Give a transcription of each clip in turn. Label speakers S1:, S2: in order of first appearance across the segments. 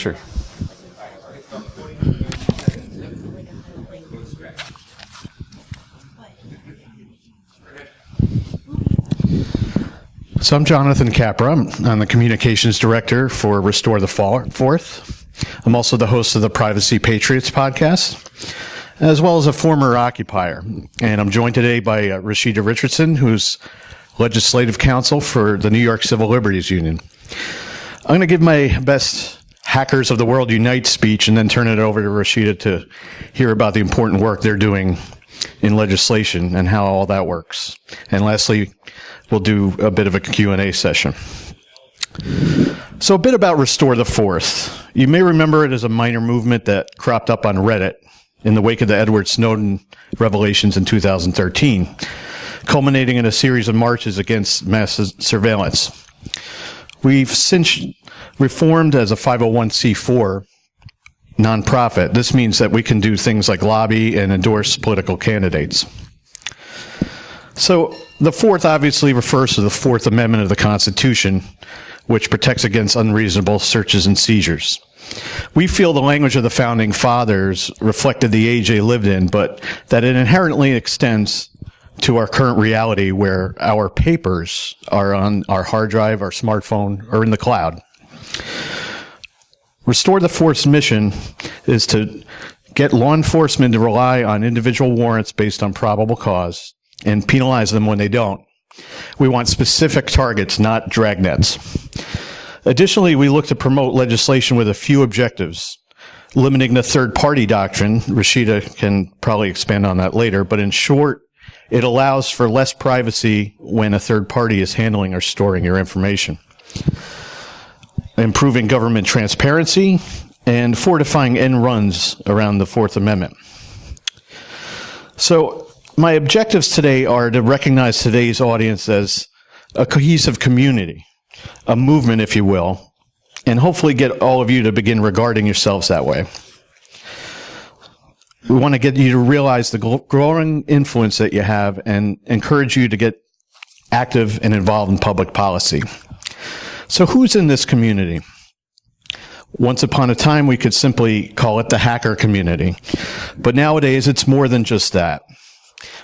S1: Sure. So I'm Jonathan Capra. I'm the communications director for Restore the Fourth. I'm also the host of the Privacy Patriots podcast, as well as a former occupier. And I'm joined today by Rashida Richardson, who's legislative counsel for the New York Civil Liberties Union. I'm going to give my best Hackers of the World Unite speech and then turn it over to Rashida to hear about the important work they're doing in legislation and how all that works. And lastly, we'll do a bit of a Q&A session. So a bit about Restore the Fourth. You may remember it as a minor movement that cropped up on Reddit in the wake of the Edward Snowden revelations in 2013, culminating in a series of marches against mass surveillance. We've since reformed as a 501c4 nonprofit. This means that we can do things like lobby and endorse political candidates. So the Fourth obviously refers to the Fourth Amendment of the Constitution, which protects against unreasonable searches and seizures. We feel the language of the Founding Fathers reflected the age they lived in, but that it inherently extends to our current reality where our papers are on our hard drive, our smartphone, or in the cloud. Restore the Fourth's mission is to get law enforcement to rely on individual warrants based on probable cause and penalize them when they don't. We want specific targets, not dragnets. Additionally, we look to promote legislation with a few objectives. Limiting the third-party doctrine, Rashida can probably expand on that later, but in short, it allows for less privacy when a third party is handling or storing your information. Improving government transparency, and fortifying end runs around the Fourth Amendment. So my objectives today are to recognize today's audience as a cohesive community, a movement, if you will, and hopefully get all of you to begin regarding yourselves that way. We want to get you to realize the growing influence that you have and encourage you to get active and involved in public policy. So who's in this community? Once upon a time, we could simply call it the hacker community. But nowadays, it's more than just that.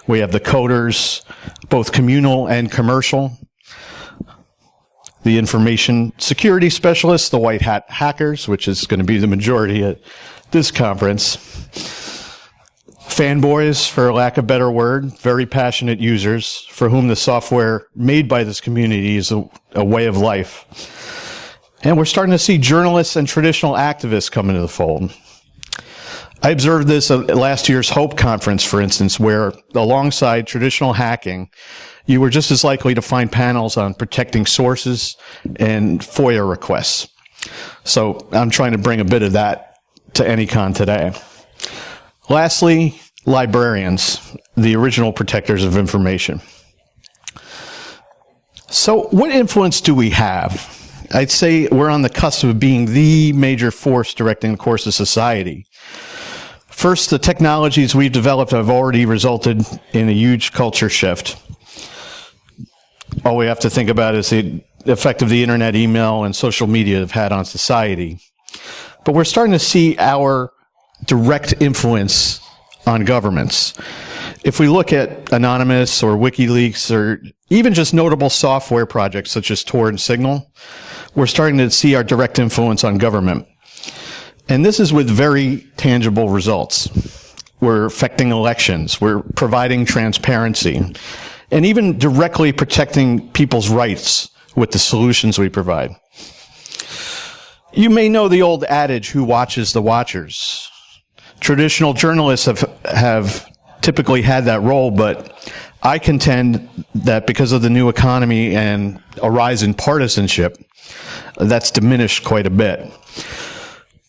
S1: We have the coders, both communal and commercial, the information security specialists, the white hat hackers, which is going to be the majority at this conference, fanboys, for lack of a better word, very passionate users for whom the software made by this community is a way of life. And we're starting to see journalists and traditional activists come into the fold. I observed this at last year's HOPE conference, for instance, where alongside traditional hacking, you were just as likely to find panels on protecting sources and FOIA requests. So I'm trying to bring a bit of that to AnyCon today. Lastly, librarians, the original protectors of information. So what influence do we have? I'd say we're on the cusp of being the major force directing the course of society. First, the technologies we've developed have already resulted in a huge culture shift. All we have to think about is the effect of the internet, email, and social media have had on society. But we're starting to see our direct influence on governments. If we look at Anonymous or WikiLeaks or even just notable software projects such as Tor and Signal, we're starting to see our direct influence on government. And this is with very tangible results. We're affecting elections, we're providing transparency, and even directly protecting people's rights with the solutions we provide. You may know the old adage, who watches the watchers. Traditional journalists have typically had that role, but I contend that because of the new economy and a rise in partisanship, that's diminished quite a bit.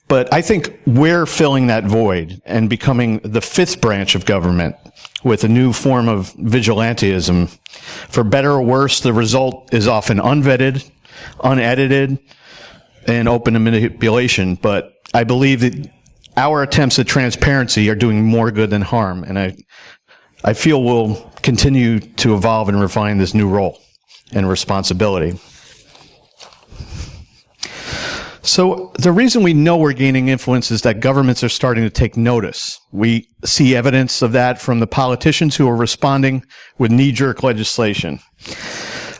S1: But I think we're filling that void and becoming the fifth branch of government with a new form of vigilantism. For better or worse, the result is often unvetted, unedited, and open to manipulation. But I believe that our attempts at transparency are doing more good than harm, and I feel we'll continue to evolve and refine this new role and responsibility. So the reason we know we're gaining influence is that governments are starting to take notice. We see evidence of that from the politicians who are responding with knee-jerk legislation.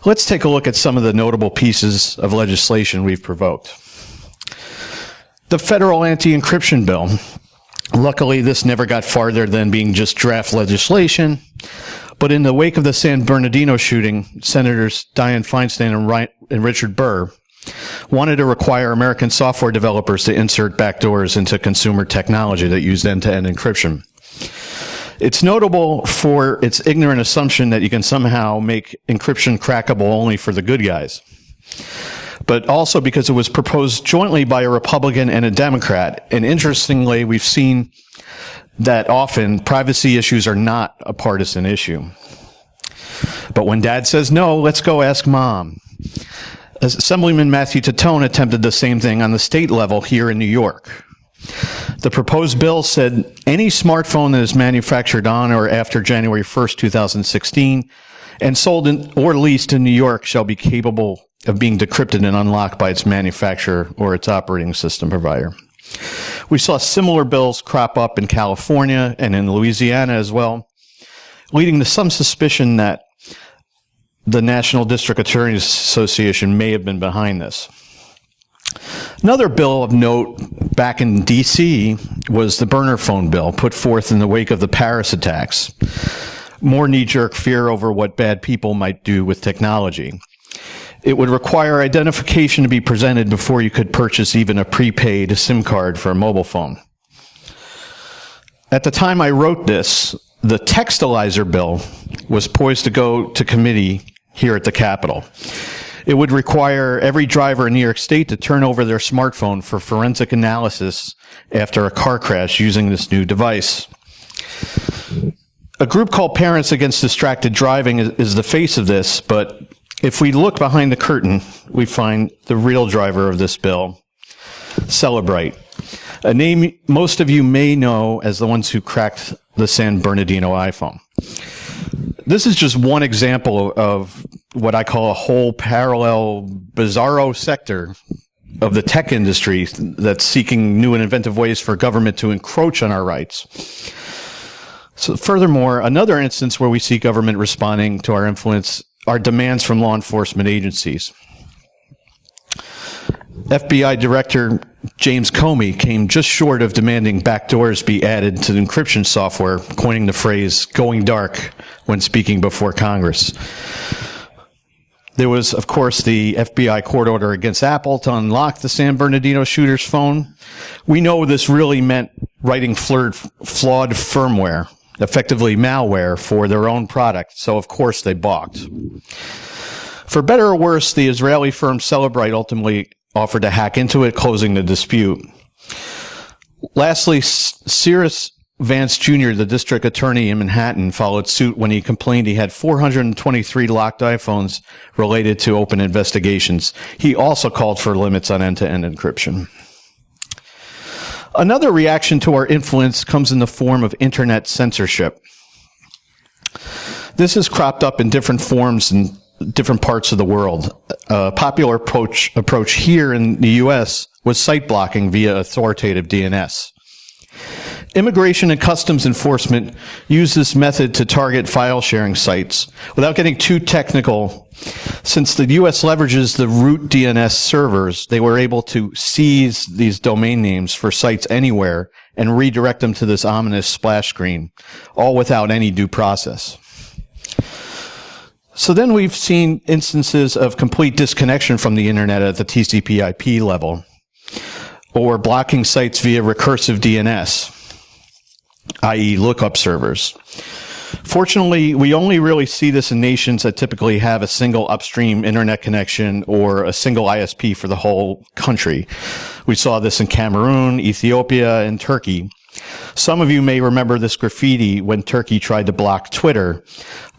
S1: Let's take a look at some of the notable pieces of legislation we've provoked. The federal anti-encryption bill. Luckily, this never got farther than being just draft legislation. But in the wake of the San Bernardino shooting, Senators Dianne Feinstein and Richard Burr wanted to require American software developers to insert backdoors into consumer technology that used end-to-end encryption. It's notable for its ignorant assumption that you can somehow make encryption crackable only for the good guys, but also because it was proposed jointly by a Republican and a Democrat. And interestingly, we've seen that often privacy issues are not a partisan issue. But when Dad says no, let's go ask Mom. Assemblyman Matthew Titone attempted the same thing on the state level here in New York. The proposed bill said any smartphone that is manufactured on or after January 1st, 2016 and sold in or leased in New York shall be capable of being decrypted and unlocked by its manufacturer or its operating system provider. We saw similar bills crop up in California and in Louisiana as well, leading to some suspicion that the National District Attorneys Association may have been behind this. Another bill of note back in D.C. was the burner phone bill put forth in the wake of the Paris attacks. More knee-jerk fear over what bad people might do with technology. It would require identification to be presented before you could purchase even a prepaid SIM card for a mobile phone. At the time I wrote this, the Textilizer bill was poised to go to committee here at the Capitol. It would require every driver in New York State to turn over their smartphone for forensic analysis after a car crash using this new device. A group called Parents Against Distracted Driving is the face of this, but if we look behind the curtain, we find the real driver of this bill, Celebrite, a name most of you may know as the ones who cracked the San Bernardino iPhone. This is just one example of what I call a whole parallel, bizarro sector of the tech industry that's seeking new and inventive ways for government to encroach on our rights. So furthermore, another instance where we see government responding to our influence are demands from law enforcement agencies. FBI Director James Comey came just short of demanding backdoors be added to the encryption software, coining the phrase "going dark" when speaking before Congress. There was, of course, the FBI court order against Apple to unlock the San Bernardino shooter's phone. We know this really meant writing flawed firmware, effectively malware, for their own product, so of course they balked. For better or worse, the Israeli firm Celebrite ultimately offered to hack into it, closing the dispute. Lastly, Cyrus Vance Jr., the district attorney in Manhattan, followed suit when he complained he had 423 locked iPhones related to open investigations. He also called for limits on end-to-end encryption. Another reaction to our influence comes in the form of internet censorship. This has cropped up in different forms in different parts of the world. A popular approach here in the U.S. was site blocking via authoritative DNS. Immigration and Customs Enforcement use this method to target file sharing sites. Without getting too technical, since the U.S. leverages the root DNS servers, they were able to seize these domain names for sites anywhere and redirect them to this ominous splash screen, all without any due process. So then we've seen instances of complete disconnection from the internet at the TCP/IP level, or blocking sites via recursive DNS, i.e. lookup servers. Fortunately, we only really see this in nations that typically have a single upstream internet connection or a single ISP for the whole country. We saw this in Cameroon, Ethiopia, and Turkey. Some of you may remember this graffiti when Turkey tried to block Twitter,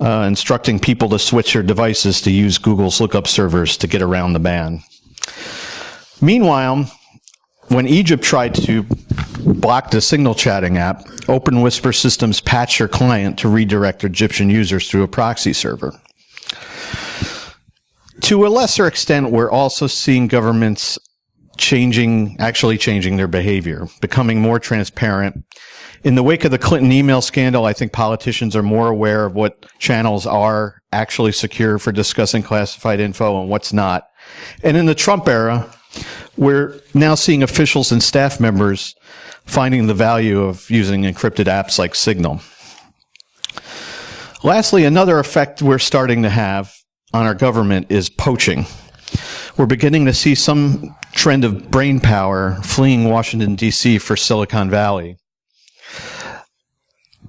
S1: instructing people to switch their devices to use Google's lookup servers to get around the ban. Meanwhile, when Egypt tried to block the Signal chatting app, Open Whisper Systems patched their client to redirect Egyptian users through a proxy server. To a lesser extent, we're also seeing governments actually changing their behavior, becoming more transparent. In the wake of the Clinton email scandal, I think politicians are more aware of what channels are actually secure for discussing classified info and what's not. And in the Trump era, we're now seeing officials and staff members finding the value of using encrypted apps like Signal. Lastly, another effect we're starting to have on our government is poaching. We're beginning to see some trend of brain power fleeing Washington, D.C. for Silicon Valley,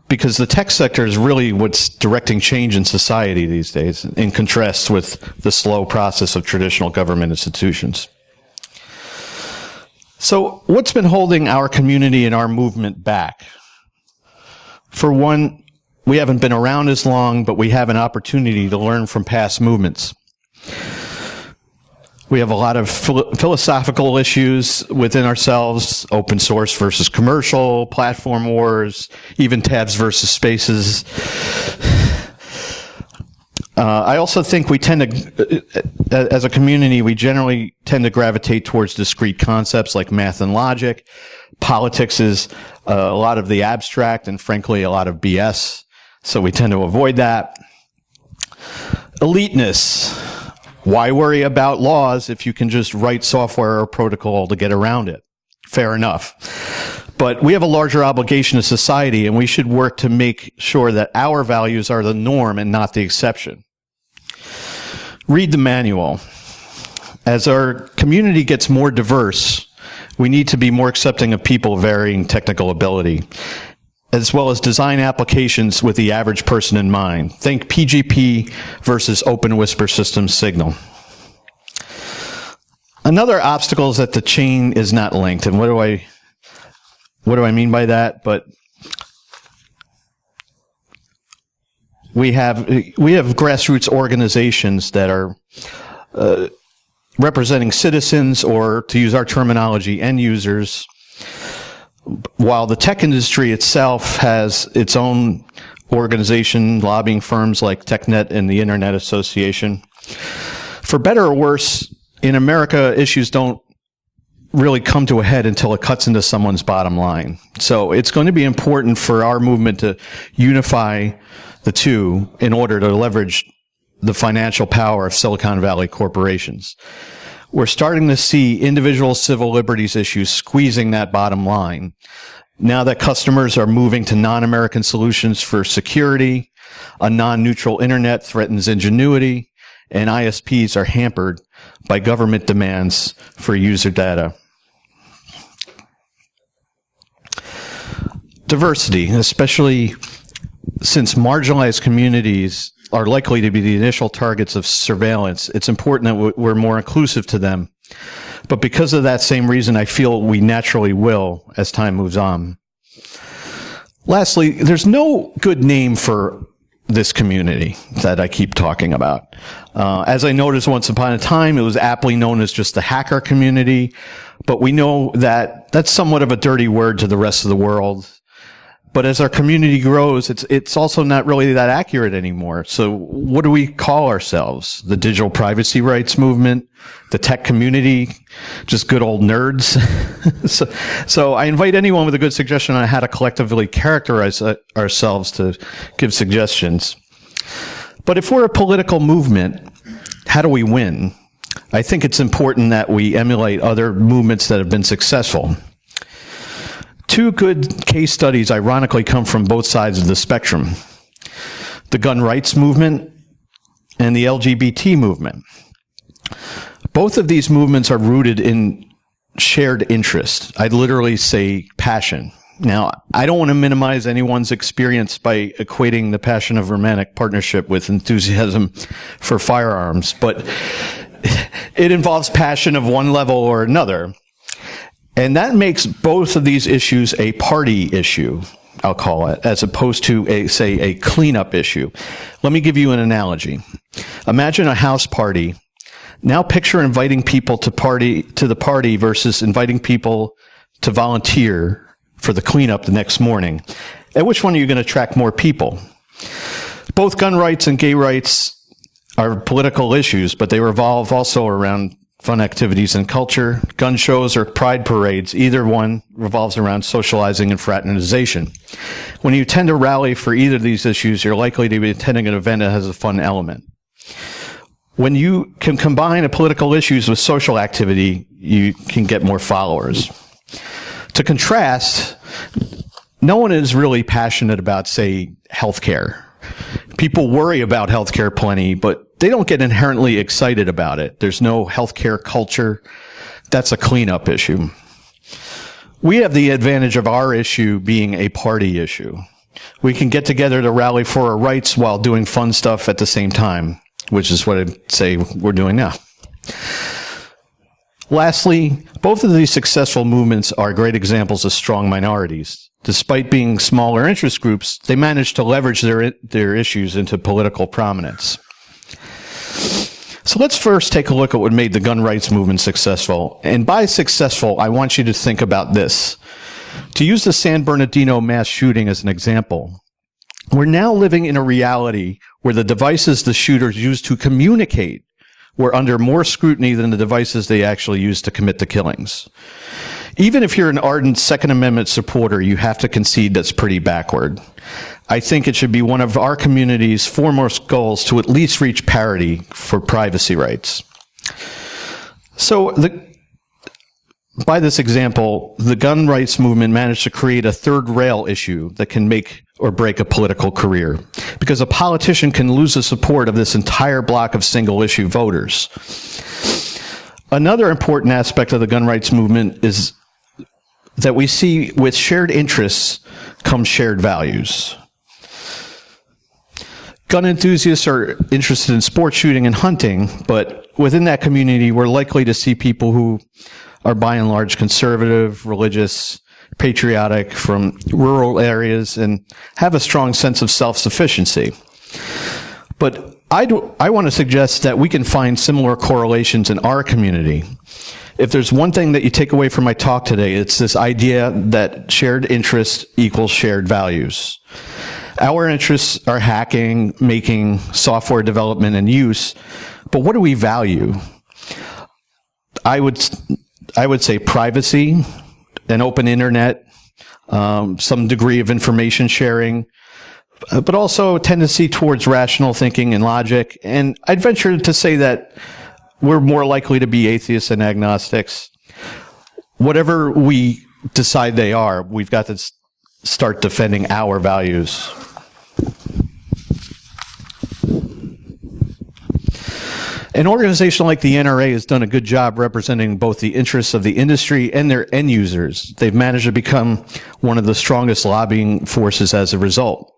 S1: because the tech sector is really what's directing change in society these days, in contrast with the slow process of traditional government institutions. So what's been holding our community and our movement back? For one, we haven't been around as long, but we have an opportunity to learn from past movements. We have a lot of philosophical issues within ourselves, open source versus commercial, platform wars, even tabs versus spaces. I also think we tend to, as a community, we generally tend to gravitate towards discrete concepts like math and logic. Politics is a lot of the abstract and, frankly, a lot of BS, so we tend to avoid that. Eliteness. Why worry about laws if you can just write software or protocol to get around it? Fair enough. But we have a larger obligation to society, and we should work to make sure that our values are the norm and not the exception. Read the manual. As our community gets more diverse, we need to be more accepting of people of varying technical ability, as well as design applications with the average person in mind. Think PGP versus Open Whisper Systems Signal. Another obstacle is that the chain is not linked. And what do I mean by that? But we have grassroots organizations that are representing citizens, or to use our terminology, end users, while the tech industry itself has its own organization, lobbying firms like TechNet and the Internet Association. For better or worse, in America, issues don't really come to a head until it cuts into someone's bottom line. So it's going to be important for our movement to unify the two in order to leverage the financial power of Silicon Valley corporations. We're starting to see individual civil liberties issues squeezing that bottom line. Now that customers are moving to non-American solutions for security, a non-neutral internet threatens ingenuity, and ISPs are hampered by government demands for user data. Diversity, especially since marginalized communities are likely to be the initial targets of surveillance, it's important that we're more inclusive to them. But because of that same reason, I feel we naturally will as time moves on. Lastly, there's no good name for this community that I keep talking about. As I noticed once upon a time, it was aptly known as just the hacker community, but we know that that's somewhat of a dirty word to the rest of the world. But as our community grows, it's also not really that accurate anymore. So what do we call ourselves? The digital privacy rights movement? The tech community? Just good old nerds? So I invite anyone with a good suggestion on how to collectively characterize ourselves to give suggestions. But if we're a political movement, how do we win? I think it's important that we emulate other movements that have been successful. Two good case studies ironically come from both sides of the spectrum: the gun rights movement and the LGBT movement. Both of these movements are rooted in shared interest. I'd literally say passion. Now, I don't want to minimize anyone's experience by equating the passion of romantic partnership with enthusiasm for firearms, but it involves passion of one level or another. And that makes both of these issues a party issue, I'll call it, as opposed to, a cleanup issue. Let me give you an analogy. Imagine a house party. Now picture inviting people to the party versus inviting people to volunteer for the cleanup the next morning. At which one are you going to attract more people? Both gun rights and gay rights are political issues, but they revolve also around fun activities and culture, gun shows, or pride parades. Either one revolves around socializing and fraternization. When you attend a rally for either of these issues, you're likely to be attending an event that has a fun element. When you can combine political issues with social activity, you can get more followers. To contrast, no one is really passionate about, say, healthcare. People worry about healthcare plenty, but they don't get inherently excited about it. There's no healthcare culture. That's a cleanup issue. We have the advantage of our issue being a party issue. We can get together to rally for our rights while doing fun stuff at the same time, which is what I'd say we're doing now. Lastly, both of these successful movements are great examples of strong minorities. Despite being smaller interest groups, they managed to leverage their issues into political prominence. So let's first take a look at what made the gun rights movement successful. And by successful, I want you to think about this. To use the San Bernardino mass shooting as an example, we're now living in a reality where the devices the shooters used to communicate were under more scrutiny than the devices they actually used to commit the killings. Even if you're an ardent Second Amendment supporter, you have to concede that's pretty backward. I think it should be one of our community's foremost goals to at least reach parity for privacy rights. So by this example, the gun rights movement managed to create a third rail issue that can make or break a political career, because a politician can lose the support of this entire block of single-issue voters. Another important aspect of the gun rights movement is that we see with shared interests come shared values. Gun enthusiasts are interested in sport shooting and hunting, but within that community, we're likely to see people who are by and large conservative, religious, patriotic, from rural areas, and have a strong sense of self-sufficiency. But I want to suggest that we can find similar correlations in our community. If there's one thing that you take away from my talk today, it's this idea that shared interest equals shared values. Our interests are hacking, making, software development, and use, but what do we value? I would say privacy, an open internet, some degree of information sharing, but also a tendency towards rational thinking and logic. And I'd venture to say that we're more likely to be atheists and agnostics. Whatever we decide they are, we've got to start defending our values. An organization like the NRA has done a good job representing both the interests of the industry and their end users. They've managed to become one of the strongest lobbying forces as a result.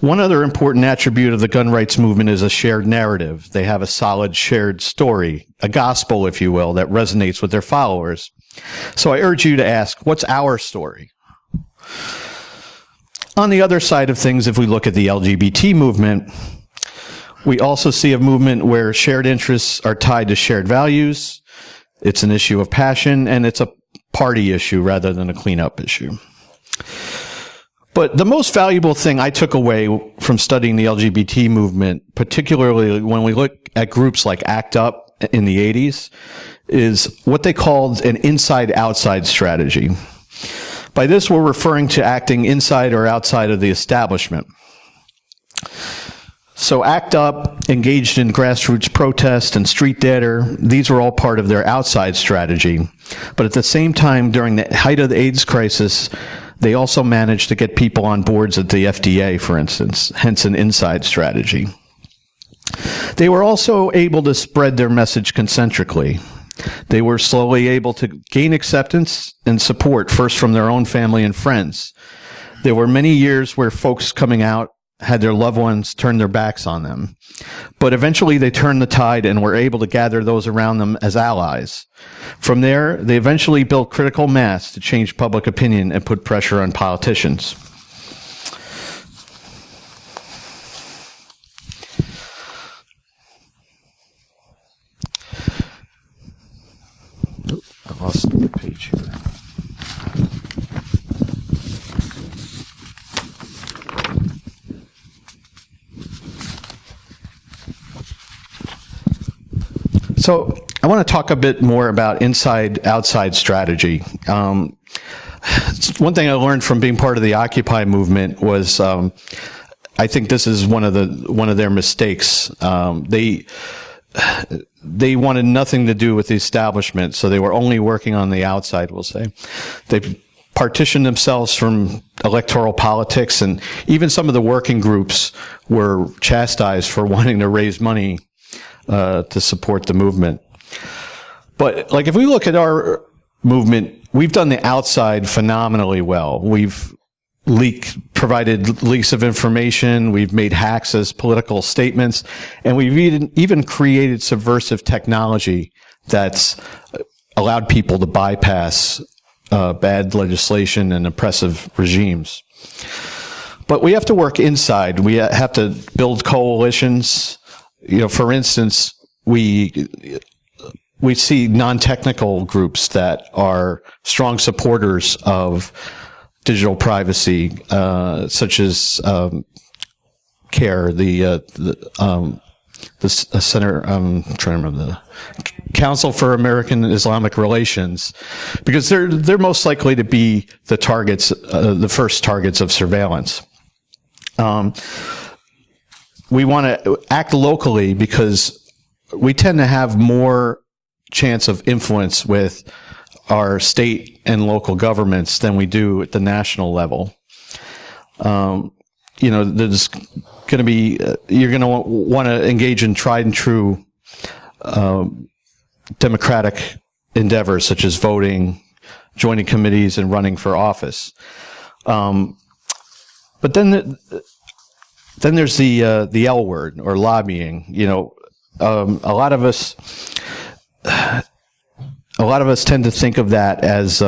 S1: One other important attribute of the gun rights movement is a shared narrative. They have a solid shared story, a gospel, if you will, that resonates with their followers. So I urge you to ask, what's our story? On the other side of things, if we look at the LGBT movement, we also see a movement where shared interests are tied to shared values. It's an issue of passion, and it's a party issue rather than a cleanup issue. But the most valuable thing I took away from studying the LGBT movement, particularly when we look at groups like ACT UP in the 80s, is what they called an inside-outside strategy. By this, we're referring to acting inside or outside of the establishment. So ACT UP engaged in grassroots protest and street theater. These were all part of their outside strategy. But at the same time, during the height of the AIDS crisis, they also managed to get people on boards at the FDA, for instance, hence an inside strategy. They were also able to spread their message concentrically. They were slowly able to gain acceptance and support, first from their own family and friends. There were many years where folks coming out had their loved ones turn their backs on them. But eventually they turned the tide and were able to gather those around them as allies. From there, they eventually built critical mass to change public opinion and put pressure on politicians. Oh, I lost the page here. So I want to talk a bit more about inside-outside strategy. One thing I learned from being part of the Occupy movement was, I think this is one of their mistakes. They wanted nothing to do with the establishment, so they were only working on the outside, we'll say. They partitioned themselves from electoral politics, and even some of the working groups were chastised for wanting to raise money to support the movement. But like, if we look at our movement, we've done the outside phenomenally well. We've provided leaks of information, we've made hacks as political statements, and we've even created subversive technology that's allowed people to bypass bad legislation and oppressive regimes. But we have to work inside. We have to build coalitions. For instance, we see non-technical groups that are strong supporters of digital privacy, such as CARE, the Center. I'm trying to remember the Council for American Islamic Relations, because they're most likely to be the targets, the first targets of surveillance. We want to act locally because we tend to have more chance of influence with our state and local governments than we do at the national level. There's going to be, you're going to want to engage in tried and true democratic endeavors such as voting, joining committees, and running for office. But then there's the L word, or lobbying. A lot of us tend to think of that as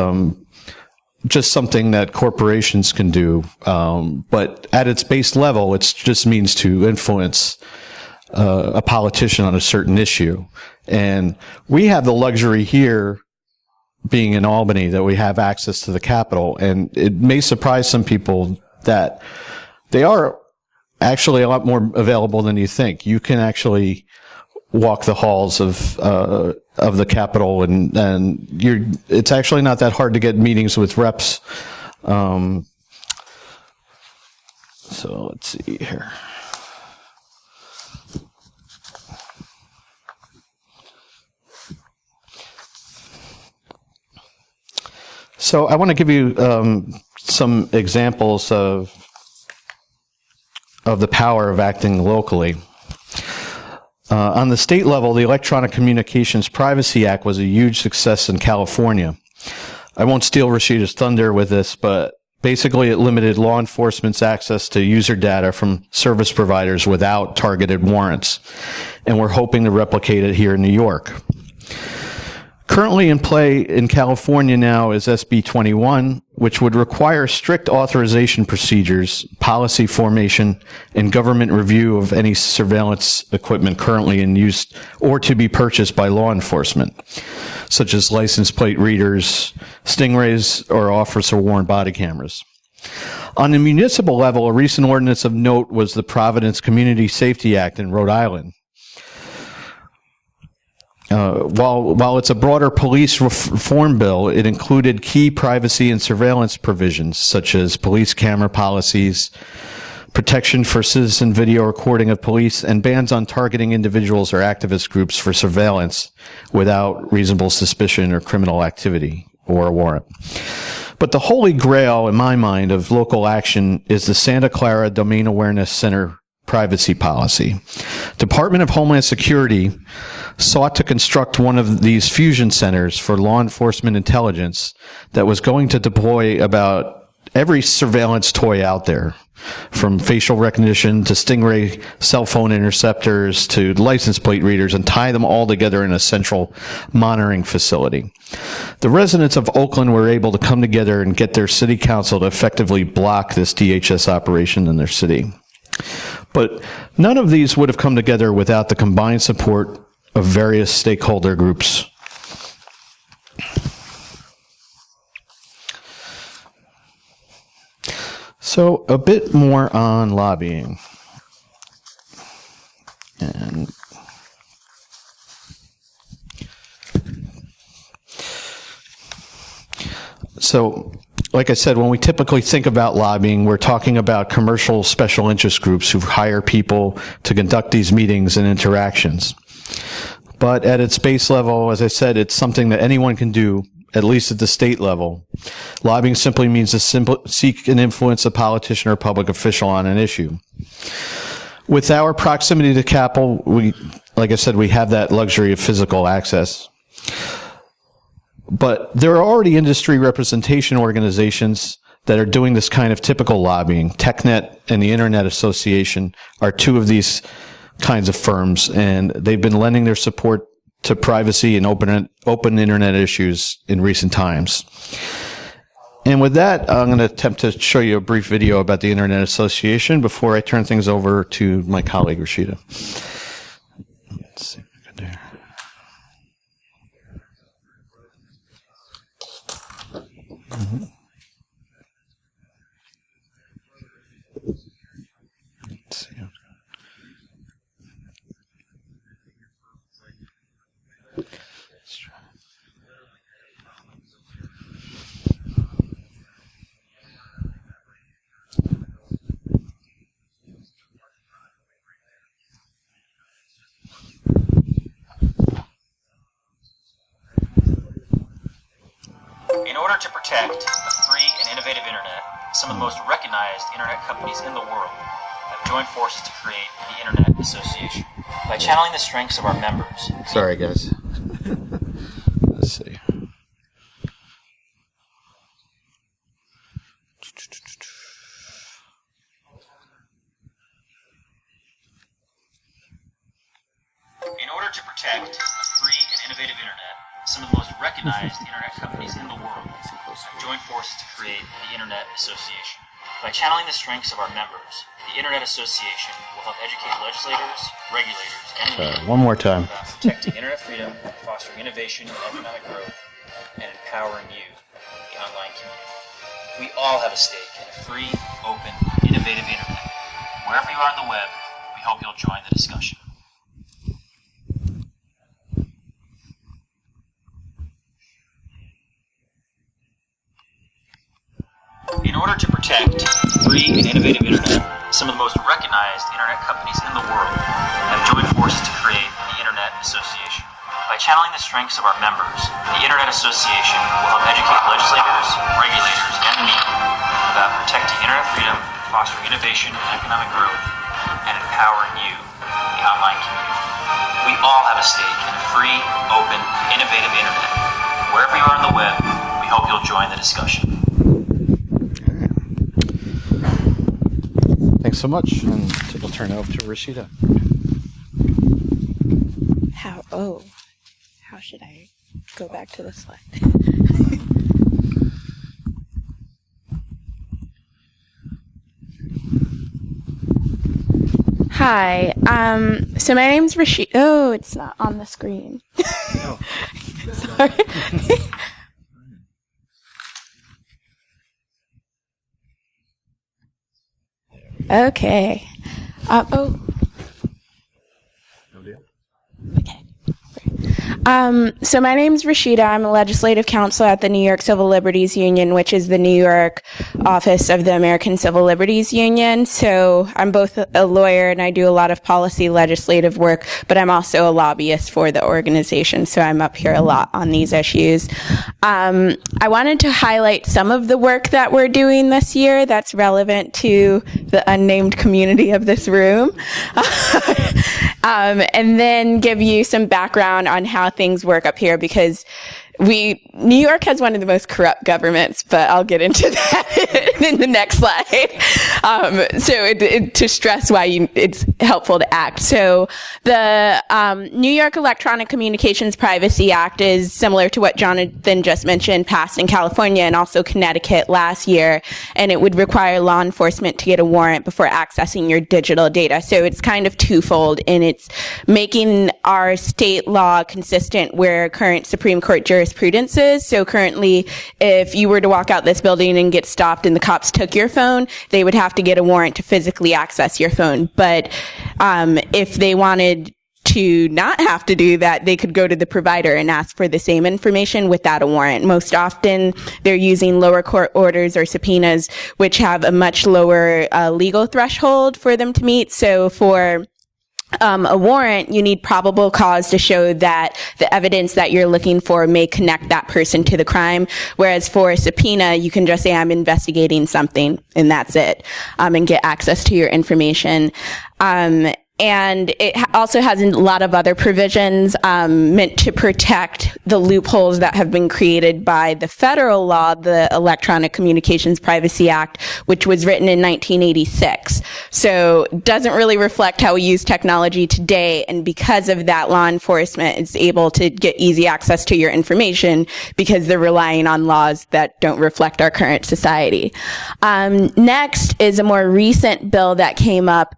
S1: just something that corporations can do, but at its base level, it just means to influence a politician on a certain issue. And we have the luxury here, being in Albany, that we have access to the Capitol, and it may surprise some people that they are actually a lot more available than you think. You can actually walk the halls of the Capitol, and it's actually not that hard to get meetings with reps. So let's see here. So I want to give you some examples of the power of acting locally. On the state level, the Electronic Communications Privacy Act was a huge success in California. I won't steal Rashida's thunder with this, but basically it limited law enforcement's access to user data from service providers without targeted warrants, and we're hoping to replicate it here in New York. Currently in play in California now is SB 21, which would require strict authorization procedures, policy formation, and government review of any surveillance equipment currently in use or to be purchased by law enforcement, such as license plate readers, stingrays, or officer-worn body cameras. On the municipal level, a recent ordinance of note was the Providence Community Safety Act in Rhode Island. While it's a broader police reform bill, it included key privacy and surveillance provisions, such as police camera policies, protection for citizen video recording of police, and bans on targeting individuals or activist groups for surveillance without reasonable suspicion or criminal activity or a warrant. But the holy grail, in my mind, of local action is the Santa Clara Domain Awareness Center privacy policy. Department of Homeland Security sought to construct one of these fusion centers for law enforcement intelligence that was going to deploy about every surveillance toy out there, from facial recognition to stingray cell phone interceptors to license plate readers, and tie them all together in a central monitoring facility. The residents of Oakland were able to come together and get their city council to effectively block this DHS operation in their city. But none of these would have come together without the combined support of various stakeholder groups. So a bit more on lobbying. So, like I said, when we typically think about lobbying, we're talking about commercial special interest groups who hire people to conduct these meetings and interactions. But at its base level, as I said, it's something that anyone can do, at least at the state level. Lobbying simply means to seek and influence a politician or public official on an issue. With our proximity to Capra, like I said, we have that luxury of physical access. But there are already industry representation organizations that are doing this kind of typical lobbying. TechNet and the Internet Association are two of these kinds of firms, and they've been lending their support to privacy and open internet issues in recent times. And with that, I'm going to attempt to show you a brief video about the Internet Association before I turn things over to my colleague, Rashida. Let's see. Mm-hmm. Let's see. Let's try.
S2: In order to protect a free and innovative internet, some of the most recognized internet companies in the world have joined forces to create the Internet Association. By channeling the strengths of our members...
S1: Sorry, guys. Let's see.
S2: In order to protect a free and innovative internet, some of the most recognized internet companies in the world have joined forces to create the Internet Association. By channeling the strengths of our members, the Internet Association will help educate legislators, regulators, and the media
S1: One more time.
S2: about protecting internet freedom, fostering innovation and economic growth, and empowering you, the online community. We all have a stake in a free, open, innovative internet. Wherever you are on the web, we hope you'll join the discussion. In order to protect free and innovative internet, some of the most recognized internet companies in the world have joined forces to create the Internet Association. By channeling the strengths of our members, the Internet Association will help educate legislators, regulators, and the media about protecting internet freedom, fostering innovation and economic growth, and empowering you, the online community. We all have a stake in a free, open, innovative internet. Wherever you are on the web, we hope you'll join the discussion.
S1: Thanks so much, and we'll turn it over to Rashida.
S3: How should I go back to the slide? Hi, so my name's Rashida. Oh, it's not on the screen.
S1: No.
S3: Sorry. Okay. Okay. So my name's Rashida. I'm a legislative counsel at the New York Civil Liberties Union, which is the New York office of the American Civil Liberties Union. So I'm both a lawyer and I do a lot of policy legislative work, but I'm also a lobbyist for the organization. So I'm up here a lot on these issues. I wanted to highlight some of the work that we're doing this year that's relevant to the unnamed community of this room. And then give you some background on how things work up here, because New York has one of the most corrupt governments, but I'll get into that in the next slide. To stress why it's helpful to act. So the New York Electronic Communications Privacy Act is similar to what Jonathan just mentioned, passed in California and also Connecticut last year, and it would require law enforcement to get a warrant before accessing your digital data. So it's kind of twofold, and it's making our state law consistent where current Supreme Court jurisprudence is. So currently, if you were to walk out this building and get stopped and the cops took your phone, they would have to get a warrant to physically access your phone. But if they wanted to not have to do that, they could go to the provider and ask for the same information without a warrant. Most often, they're using lower court orders or subpoenas, which have a much lower legal threshold for them to meet. So for a warrant, you need probable cause to show that the evidence that you're looking for may connect that person to the crime. Whereas for a subpoena, you can just say, I'm investigating something, and that's it, and get access to your information. And it also has a lot of other provisions meant to protect the loopholes that have been created by the federal law, the Electronic Communications Privacy Act, which was written in 1986. So it doesn't really reflect how we use technology today. And because of that, law enforcement is able to get easy access to your information because they're relying on laws that don't reflect our current society. Next is a more recent bill that came up.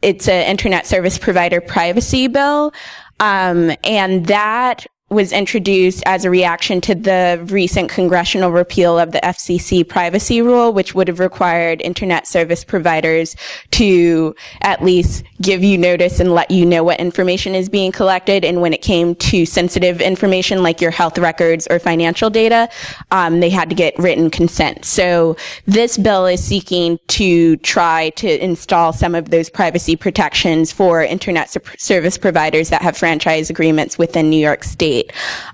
S3: It's an Internet Service Provider Privacy Bill, and that was introduced as a reaction to the recent congressional repeal of the FCC privacy rule, which would have required internet service providers to at least give you notice and let you know what information is being collected. And when it came to sensitive information like your health records or financial data, they had to get written consent. So this bill is seeking to try to install some of those privacy protections for internet service providers that have franchise agreements within New York State.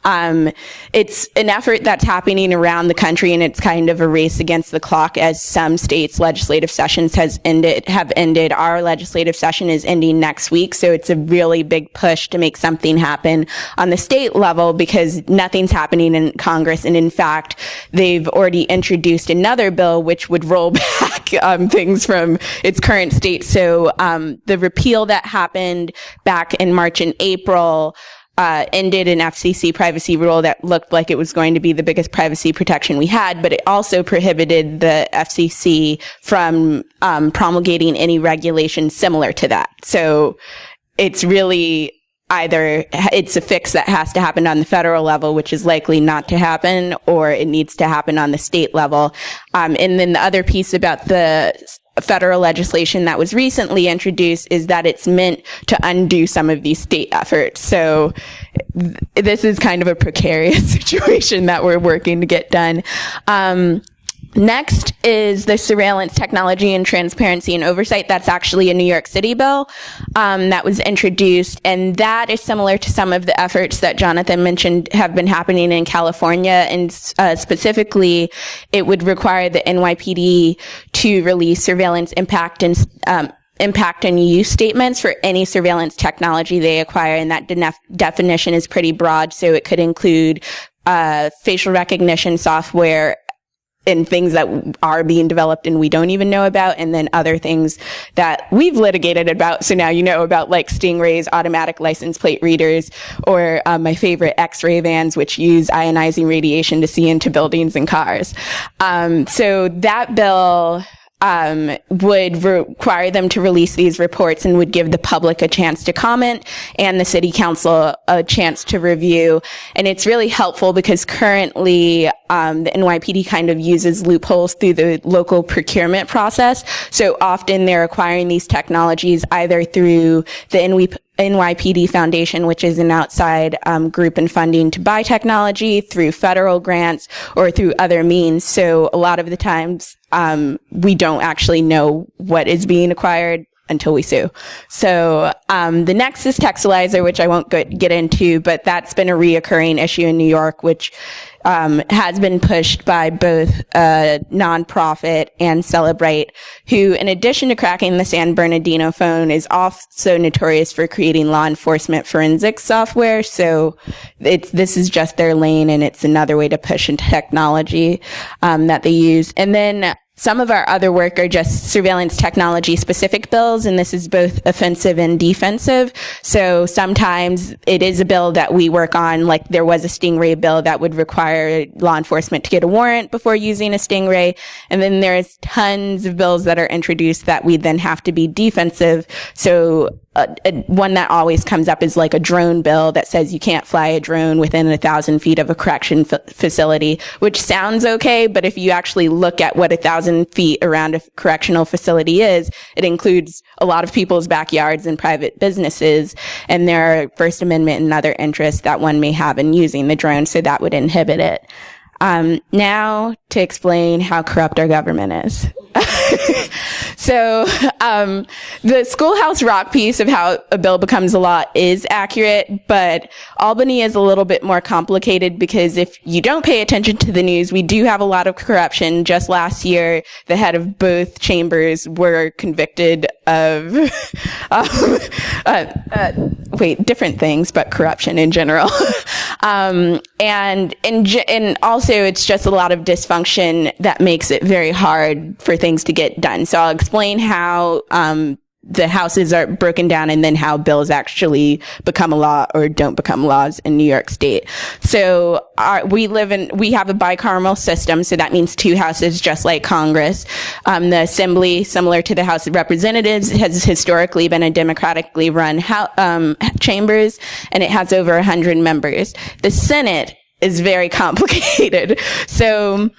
S3: It's an effort that's happening around the country, and it's kind of a race against the clock as some states' legislative sessions have ended. Our legislative session is ending next week, so it's a really big push to make something happen on the state level because nothing's happening in Congress. And in fact, they've already introduced another bill which would roll back things from its current state. So the repeal that happened back in March and April ended an FCC privacy rule that looked like it was going to be the biggest privacy protection we had, but it also prohibited the FCC from promulgating any regulation similar to that. So it's really either it's a fix that has to happen on the federal level, which is likely not to happen, or it needs to happen on the state level. And then the other piece about the federal legislation that was recently introduced is that it's meant to undo some of these state efforts. So this is kind of a precarious situation that we're working to get done. Next is the Surveillance Technology and Transparency and Oversight. That's actually a New York City bill that was introduced, and that is similar to some of the efforts that Jonathan mentioned have been happening in California, and specifically, it would require the NYPD to release surveillance impact and use statements for any surveillance technology they acquire, and that definition is pretty broad, so it could include facial recognition software and things that are being developed and we don't even know about, and then other things that we've litigated about. So now you know about like Stingray's automatic license plate readers, or my favorite X-ray vans, which use ionizing radiation to see into buildings and cars. So that bill would require them to release these reports and would give the public a chance to comment and the city council a chance to review. And it's really helpful because currently the NYPD kind of uses loopholes through the local procurement process. So often they're acquiring these technologies either through the NYPD Foundation, which is an outside group and funding to buy technology, through federal grants, or through other means. So a lot of the times we don't actually know what is being acquired until we sue. So the next is Textilizer, which I won't get into, but that's been a reoccurring issue in New York, which has been pushed by both nonprofit and Celebrate, who, in addition to cracking the San Bernardino phone, is also notorious for creating law enforcement forensics software. So this is just their lane, and it's another way to push into technology that they use. And then some of our other work are just surveillance technology specific bills, and this is both offensive and defensive. So sometimes it is a bill that we work on, like there was a Stingray bill that would require law enforcement to get a warrant before using a Stingray. And then there's tons of bills that are introduced that we then have to be defensive. So one that always comes up is like a drone bill that says you can't fly a drone within 1,000 feet of a correction facility, which sounds okay, but if you actually look at what 1,000 feet around a correctional facility is, it includes a lot of people's backyards and private businesses, and there are First Amendment and other interests that one may have in using the drone, so that would inhibit it. Now to explain how corrupt our government is. So, the Schoolhouse Rock piece of how a bill becomes a law is accurate, but Albany is a little bit more complicated because if you don't pay attention to the news, we do have a lot of corruption. Just last year, the head of both chambers were convicted of, different things, but corruption in general. And also it's just a lot of dysfunction that makes it very hard for things to get done. So I'll explain how, the houses are broken down and then how bills actually become a law or don't become laws in New York State. So we have a bicameral system. So that means two houses, just like Congress. The Assembly, similar to the House of Representatives, has historically been a democratically run chambers, and it has over 100 members. The Senate is very complicated. So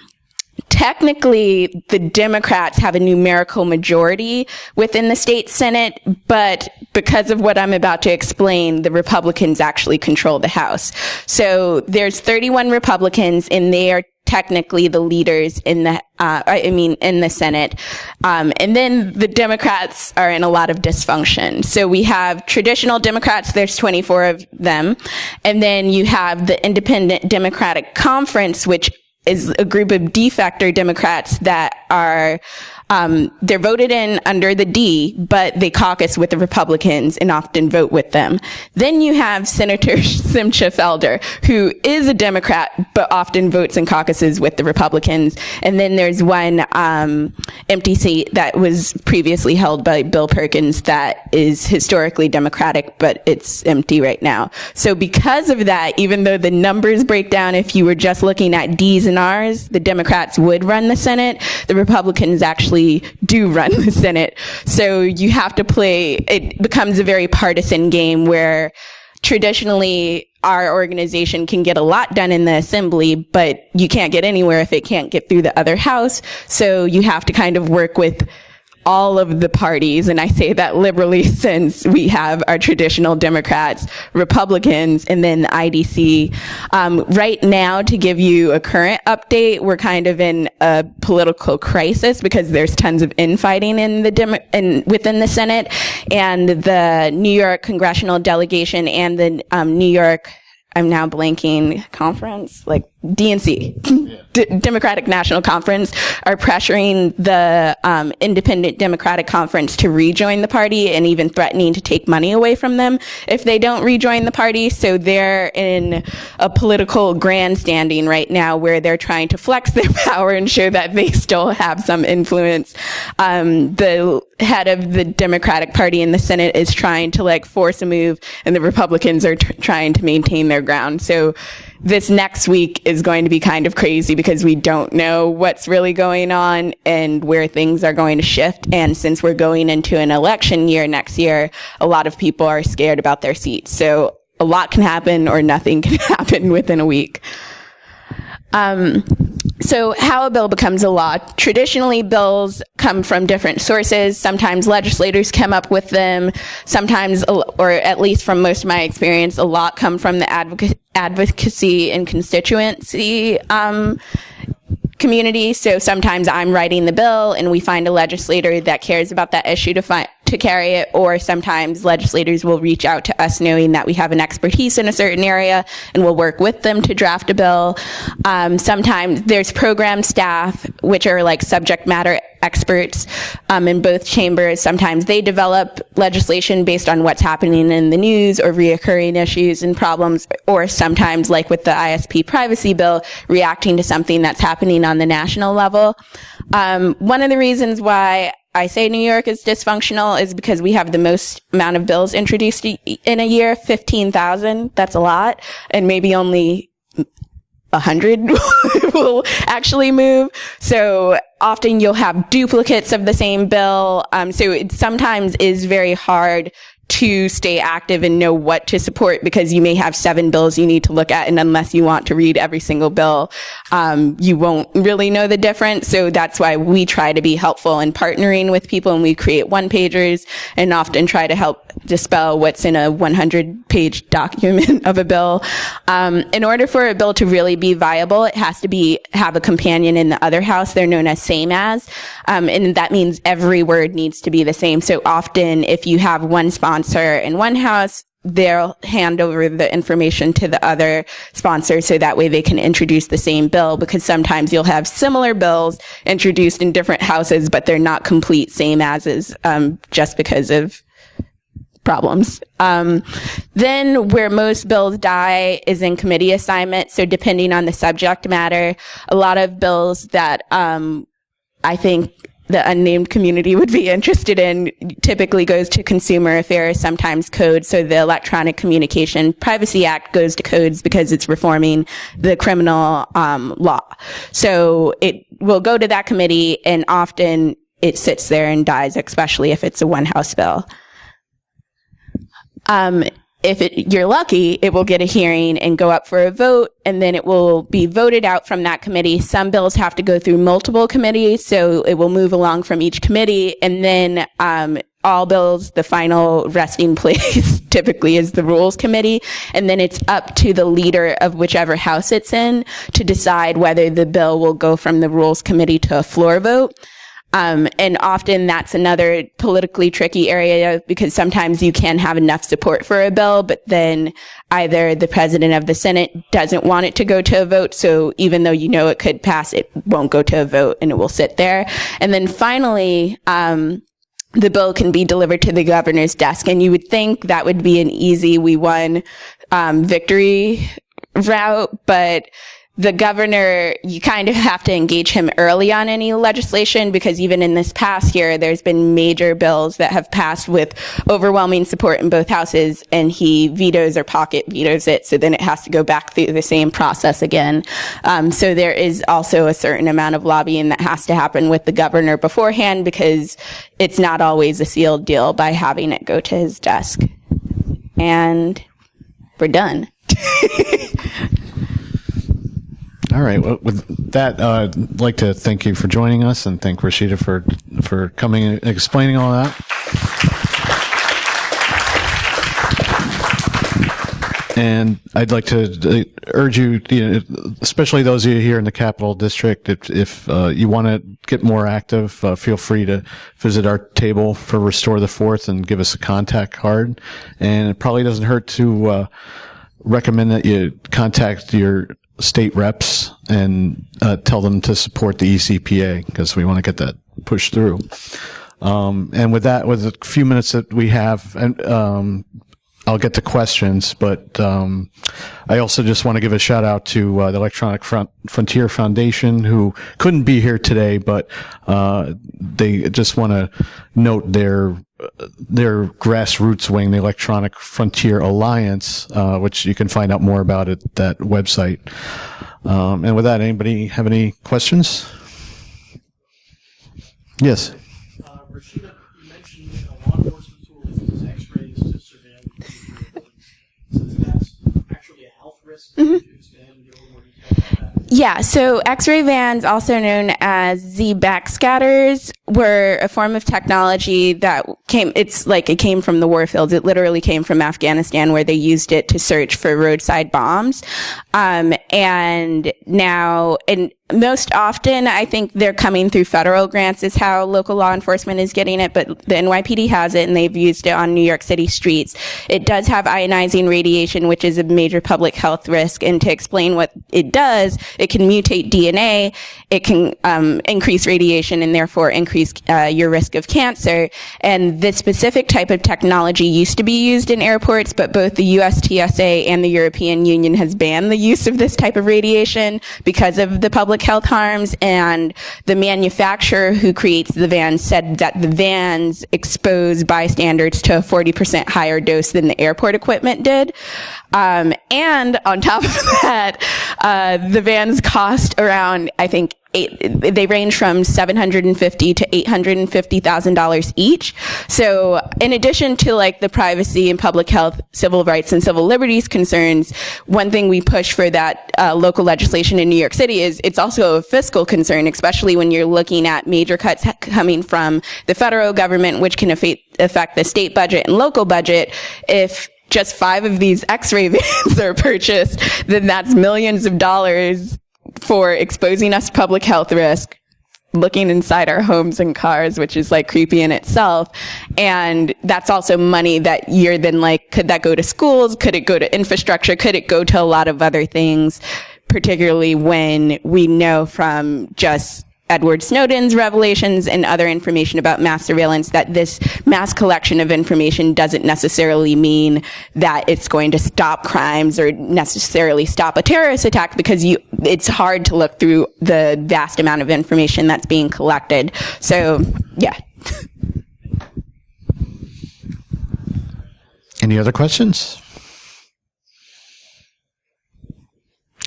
S3: technically, the Democrats have a numerical majority within the state Senate, but because of what I'm about to explain, the Republicans actually control the House. So there's 31 Republicans, and they are technically the leaders in the in the Senate. And then the Democrats are in a lot of dysfunction. So we have traditional Democrats, there's 24 of them. And then you have the Independent Democratic Conference, which is a group of de facto Democrats that are, they're voted in under the D, but they caucus with the Republicans and often vote with them. Then you have Senator Simcha Felder, who is a Democrat, but often votes and caucuses with the Republicans. And then there's one empty seat that was previously held by Bill Perkins that is historically Democratic, but it's empty right now. So because of that, even though the numbers break down, if you were just looking at D's and R's, the Democrats would run the Senate. The Republicans actually do run the Senate. So you have to it becomes a very partisan game where traditionally our organization can get a lot done in the Assembly, but you can't get anywhere if it can't get through the other house. So you have to kind of work with all of the parties, and I say that liberally since we have our traditional Democrats, Republicans, and then the IDC. Right now, to give you a current update, we're kind of in a political crisis because there's tons of infighting within the Senate, and the New York congressional delegation and the New York, I'm now blanking, conference, like DNC, Democratic National Conference, are pressuring the Independent Democratic Conference to rejoin the party and even threatening to take money away from them if they don't rejoin the party. So they're in a political grandstanding right now where they're trying to flex their power and show that they still have some influence. The head of the Democratic Party in the Senate is trying to force a move, and the Republicans are trying to maintain their ground. So this next week is going to be kind of crazy because we don't know what's really going on and where things are going to shift. And since we're going into an election year next year, a lot of people are scared about their seats. So a lot can happen or nothing can happen within a week. So how a bill becomes a law. Traditionally, bills come from different sources. Sometimes legislators come up with them. Sometimes, or at least from most of my experience, a lot come from the advocacy and constituency community. So sometimes I'm writing the bill and we find a legislator that cares about that issue to carry it, or sometimes legislators will reach out to us knowing that we have an expertise in a certain area and we'll work with them to draft a bill. Sometimes there's program staff, which are like subject matter experts in both chambers. Sometimes they develop legislation based on what's happening in the news or reoccurring issues and problems, or sometimes, like with the ISP privacy bill, reacting to something that's happening on the national level. One of the reasons why I say New York is dysfunctional is because we have the most amount of bills introduced in a year, 15,000. That's a lot. And maybe only 100 will actually move. So often you'll have duplicates of the same bill. So it sometimes is very hard to stay active and know what to support, because you may have 7 bills you need to look at, and unless you want to read every single bill, you won't really know the difference. So that's why we try to be helpful in partnering with people, and we create one-pagers and often try to help dispel what's in a 100-page document of a bill. In order for a bill to really be viable, it has to have a companion in the other house. They're known as same as, and that means every word needs to be the same. So often, if you have one sponsor in one house, they'll hand over the information to the other sponsor so that way they can introduce the same bill, because sometimes you'll have similar bills introduced in different houses, but they're not complete same as's, just because of problems. Then where most bills die is in committee assignment. So depending on the subject matter, a lot of bills that I think the unnamed community would be interested in typically goes to consumer affairs, sometimes code. So the Electronic Communication Privacy Act goes to codes because it's reforming the criminal law. So it will go to that committee, and often it sits there and dies, especially if it's a one-house bill. If you're lucky, it will get a hearing and go up for a vote, and then it will be voted out from that committee. Some bills have to go through multiple committees, so it will move along from each committee, and then all bills, the final resting place typically is the Rules Committee, and then it's up to the leader of whichever house it's in to decide whether the bill will go from the Rules Committee to a floor vote. And often that's another politically tricky area, because sometimes you can have enough support for a bill, but then either the president of the Senate doesn't want it to go to a vote. So even though you know it could pass, it won't go to a vote and it will sit there. And then finally, the bill can be delivered to the governor's desk. And you would think that would be an easy, we won, victory route, but the governor, you kind of have to engage him early on any legislation, because even in this past year, there's been major bills that have passed with overwhelming support in both houses, and he vetoes or pocket vetoes it. So then it has to go back through the same process again. So there is also a certain amount of lobbying that has to happen with the governor beforehand, because it's not always a sealed deal by having it go to his desk. And we're done.
S1: All right. Well, with that, I'd like to thank you for joining us, and thank Rashida for coming and explaining all that. And I'd like to urge you, especially those of you here in the Capital District, if you want to get more active, feel free to visit our table for Restore the Fourth and give us a contact card. And it probably doesn't hurt to recommend that you contact your state reps and tell them to support the ECPA, because we want to get that pushed through. And with that, with a few minutes that we have, and I'll get to questions, but I also just want to give a shout out to the Electronic Frontier Foundation, who couldn't be here today, but they just want to note their grassroots wing, the Electronic Frontier Alliance, which you can find out more about at that website. And with that, anybody have any questions? Yes.
S4: Rashida, you mentioned a law enforcement tool that uses X-rays to surveil. So that's actually a health risk. Mm-hmm. Could you expand and give a little more detail about that?
S3: Yeah, so X-ray vans, also known as Z backscatters, were a form of technology that it came from the war fields. It literally came from Afghanistan, where they used it to search for roadside bombs. And most often, I think they're coming through federal grants is how local law enforcement is getting it, but the NYPD has it, and they've used it on New York City streets. It does have ionizing radiation, which is a major public health risk, and to explain what it does, it can mutate DNA, it can increase radiation, and therefore increase your risk of cancer. And this specific type of technology used to be used in airports, but both the US TSA and the European Union has banned the use of this type of radiation because of the public health harms, and the manufacturer who creates the vans said that the vans expose bystanders to a 40% higher dose than the airport equipment did. And on top of that, the vans cost around, I think, they range from $750,000 to $850,000 each. So in addition to like the privacy and public health, civil rights and civil liberties concerns, one thing we push for that local legislation in New York City is it's also a fiscal concern, especially when you're looking at major cuts coming from the federal government, which can affect the state budget and local budget. If just 5 of these X-ray vans are purchased, then that's millions of dollars for exposing us to public health risk, looking inside our homes and cars, which is like creepy in itself. And that's also money that you're then like, could that go to schools? Could it go to infrastructure? Could it go to a lot of other things, particularly when we know from just Edward Snowden's revelations and other information about mass surveillance that this mass collection of information doesn't necessarily mean that it's going to stop crimes or necessarily stop a terrorist attack, because it's hard to look through the vast amount of information that's being collected. So, yeah.
S1: Any other questions?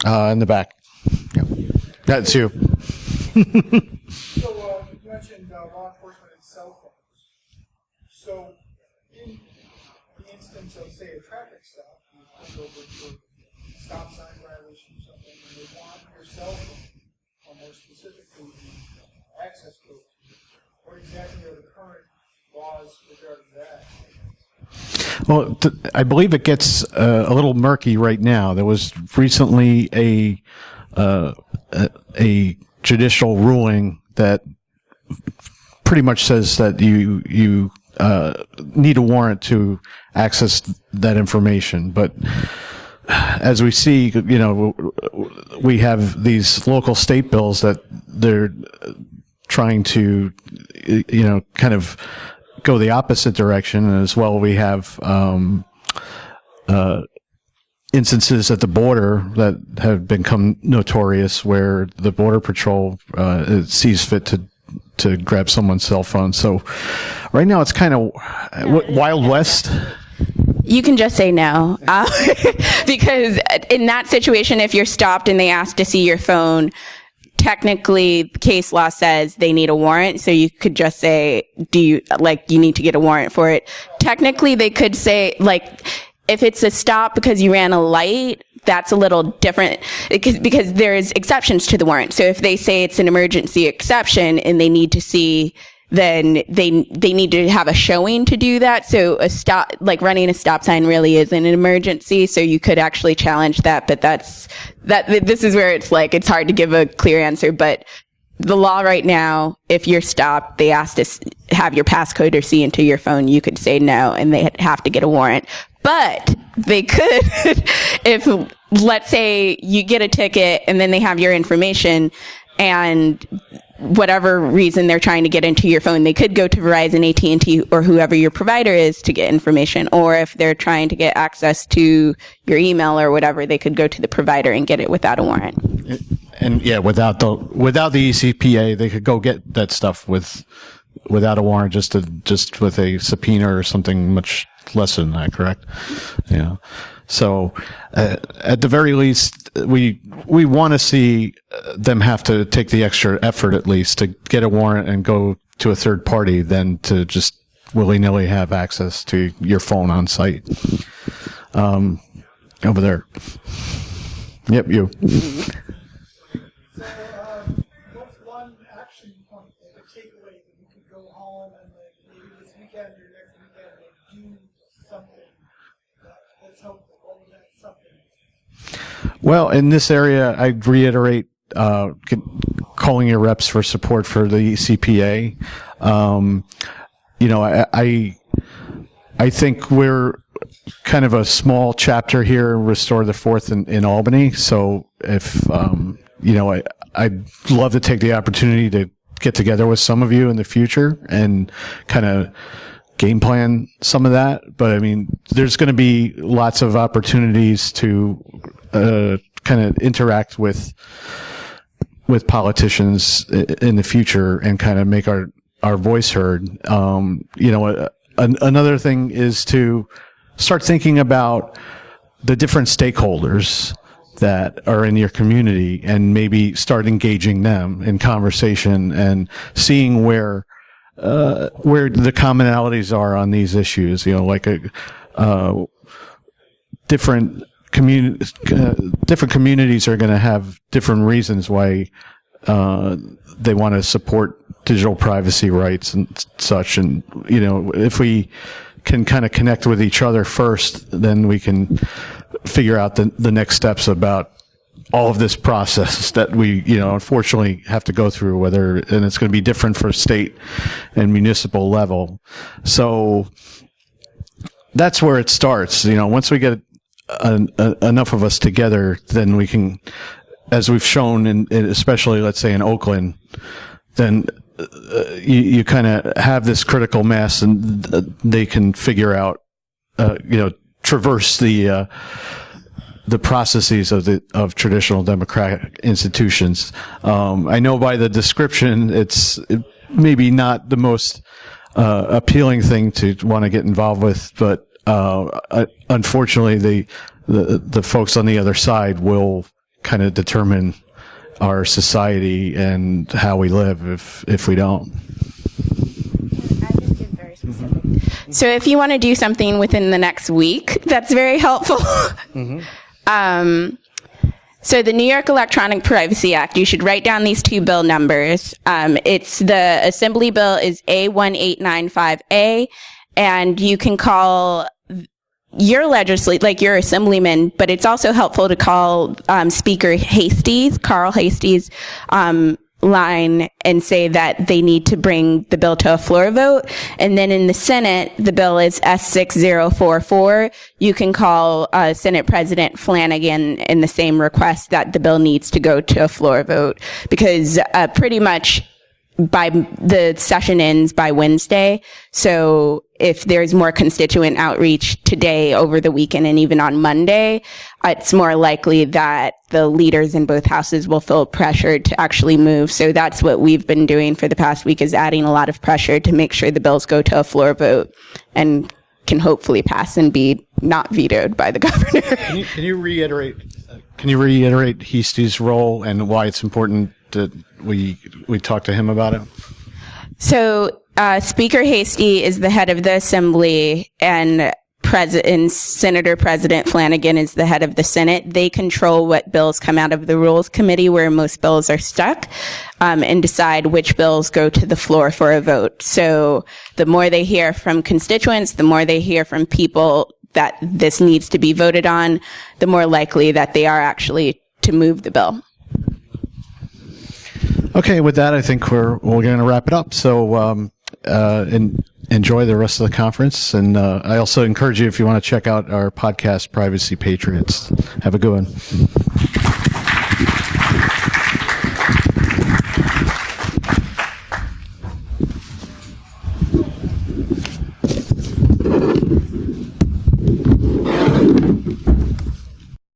S1: In the back. Yep. That's you.
S4: So you mentioned law enforcement and cell phones. So in the instance of, say, a traffic stop, you pulled over for a stop sign violation or something, and they want your cell phone, or more specifically the access code. What exactly are the current laws regarding that?
S1: Well, I believe it gets a little murky right now. There was recently a judicial ruling that pretty much says that you need a warrant to access that information. But as we see, you know, we have these local state bills that they're trying to, you know, kind of go the opposite direction. And as well, we have instances at the border that have become notorious where the Border Patrol sees fit to grab someone's cell phone. So right now it's kind of Wild West.
S3: You can just say no. Because in that situation, if you're stopped and they ask to see your phone, technically the case law says they need a warrant. So you could just say, you need to get a warrant for it. Technically they could say, like, if it's a stop because you ran a light, that's a little different because there's exceptions to the warrant. So if they say it's an emergency exception and they need to see, then they need to have a showing to do that. So a stop, like running a stop sign, really isn't an emergency. So you could actually challenge that. But this is where it's like, it's hard to give a clear answer. But the law right now, if you're stopped, they ask to have your passcode or see into your phone, you could say no, and they have to get a warrant. But they could, if, let's say you get a ticket and then they have your information and whatever reason they're trying to get into your phone, they could go to Verizon, AT&T, or whoever your provider is to get information. Or if they're trying to get access to your email or whatever, they could go to the provider and get it without a warrant.
S1: And yeah, without the ECPA, they could go get that stuff without a warrant, just with a subpoena or something much less than that, correct? Yeah. So at the very least, we want to see them have to take the extra effort at least to get a warrant and go to a third party than to just willy-nilly have access to your phone on site. Over there. Yep, you.
S4: So what's one action point, like a takeaway that you could go home and like maybe this weekend or next weekend and do something that's helpful? What would that something?
S1: Well, in this area, I'd reiterate calling your reps for support for the CPA. You know, I think we're kind of a small chapter here, Restore the Fourth in Albany. So if, you know, I'd love to take the opportunity to get together with some of you in the future and kind of game plan some of that. But I mean, there's going to be lots of opportunities to kind of interact with politicians in the future and kind of make our voice heard. You know, another thing is to start thinking about the different stakeholders that are in your community, and maybe start engaging them in conversation and seeing where the commonalities are on these issues. You know, like different communities are going to have different reasons why they want to support digital privacy rights and such. And, you know, if we can kind of connect with each other first, then we can figure out the next steps about all of this process that we, you know, unfortunately have to go through, and it's going to be different for state and municipal level. So that's where it starts. You know, once we get enough of us together, then we can, as we've shown especially, let's say in Oakland, then you kind of have this critical mass, and they can figure out, you know, traverse the processes of traditional democratic institutions. I know by the description, it's maybe not the most appealing thing to want to get involved with, but unfortunately, the folks on the other side will kind of determine our society and how we live if we don't.
S3: So if you want to do something within the next week, that's very helpful. So the New York Electronic Privacy Act, you should write down these two bill numbers. It's the Assembly bill is A1895A, and you can call your your assemblyman, but it's also helpful to call Speaker Carl Hasty's line, and say that they need to bring the bill to a floor vote. And then in the Senate, the bill is S6044. You can call Senate President Flanagan in the same request that the bill needs to go to a floor vote, because pretty much by the session ends by Wednesday. So if there's more constituent outreach today, over the weekend, and even on Monday, it's more likely that the leaders in both houses will feel pressured to actually move. So that's what we've been doing for the past week, is adding a lot of pressure to make sure the bills go to a floor vote and can hopefully pass and be not vetoed by the governor.
S1: Can you reiterate Heasty's role and why it's important that we talk to him about it?
S3: So Speaker Hasty is the head of the Assembly, and Senator President Flanagan is the head of the Senate. They control what bills come out of the Rules Committee, where most bills are stuck, and decide which bills go to the floor for a vote. So the more they hear from constituents, the more they hear from people that this needs to be voted on, the more likely that they are actually to move the bill.
S1: Okay, with that, I think we're going to wrap it up. So enjoy the rest of the conference. And I also encourage you, if you want to check out our podcast, Privacy Patriots. Have a good one.